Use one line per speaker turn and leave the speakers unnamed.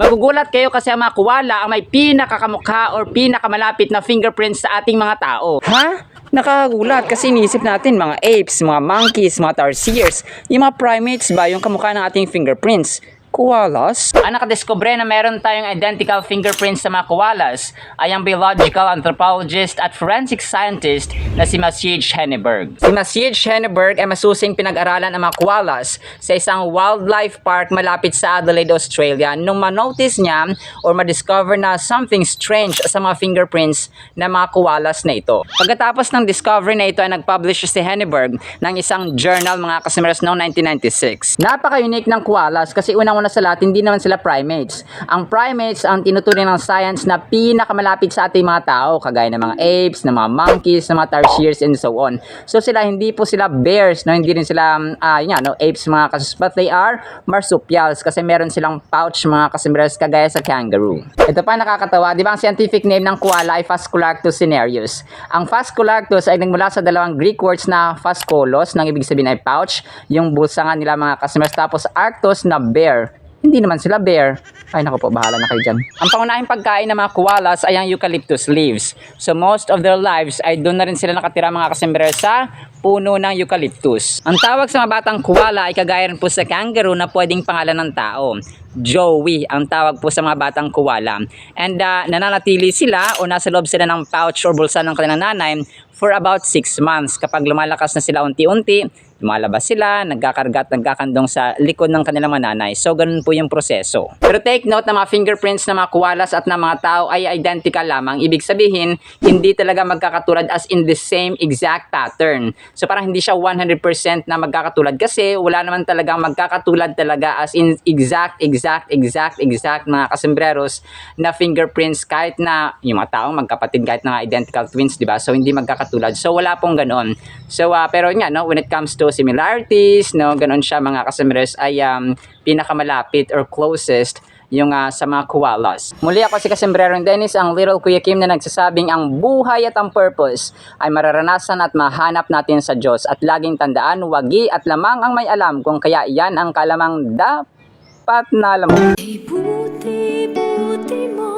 Magugulat kayo kasi ang mga koala ang may pinakakamukha or pinakamalapit na fingerprints sa ating mga tao. Ha? Nakagulat kasi inisip natin mga apes, mga monkeys, mga tarsiers, yung mga primates ba yung kamukha ng ating fingerprints? Koalas? Ang nakadiskubre na meron tayong identical fingerprints sa mga koalas ay ang biological anthropologist at forensic scientist na si Maciej Henneberg. Si Maciej Henneberg ay masusing pinag-aralan ang mga koalas sa isang wildlife park malapit sa Adelaide, Australia nung ma-notice niya or ma-discover na something strange sa mga fingerprints ng mga koalas na ito. Pagkatapos ng discovery na ito ay nag-publish si Henneberg ng isang journal mga kasimeras noong 1996. Napaka-unique ng koalas kasi unang-una sa lahat, hindi naman sila primates. Ang primates ang tinuturing ng science na pinakamalapit sa ating mga tao, kagaya ng mga apes, ng mga monkeys, ng mga tarsiers, and so on. So sila, hindi po sila bears, no? Hindi rin sila, apes mga kasus, but they are marsupials kasi meron silang pouch mga kasimeras kagaya sa kangaroo. Ito pa nakakatawa, di ba ang scientific name ng koala ay Phascolarctos cinereus. Ang Phascolarctos ay nagmula sa dalawang Greek words na Phaskolos, nang ibig sabihin ay pouch, yung bulsa nga nila mga kasimeras, tapos arctos na bear. Hindi naman sila bear. Ay naku po, bahala na kayo dyan. Ang pangunahing pagkain ng mga koalas ay ang eucalyptus leaves. So most of their lives ay doon na rin sila nakatira mga kasimbre sa puno ng eucalyptus. Ang tawag sa mga batang koala ay kagaya rin po sa kangaroo na pwedeng pangalan ng tao. Joey ang tawag po sa mga batang koala. And nananatili sila o nasa loob sila ng pouch or bulsa ng kanilang nanay for about 6 months. Kapag lumalakas na sila unti-unti, lumalabas sila, nagkakarga at nagkakandong sa likod ng kanilang mananay. So, ganun po yung proseso. Pero take note na mga fingerprints ng mga koalas at ng mga tao ay identical lamang. Ibig sabihin, hindi talaga magkakatulad as in the same exact pattern. So, parang hindi siya 100% na magkakatulad kasi wala naman talagang magkakatulad talaga as in exact mga kasembreros na fingerprints kahit na yung mga taong magkapatid kahit na identical twins, di ba? So, hindi magkakatulad. So, wala pong ganoon. So, pero nga, no, when it comes to similarities, no, ganon siya mga kasembreros ay pinakamalapit or closest yung sa mga koalas. Muli ako si Kasembrerong Dennis, ang Little Kuya Kim na nagsasabing ang buhay at ang purpose ay mararanasan at mahanap natin sa Diyos. At laging tandaan, wagi at lamang ang may alam kung kaya iyan ang kalamang dapat na alam mo.
Buti-buti mo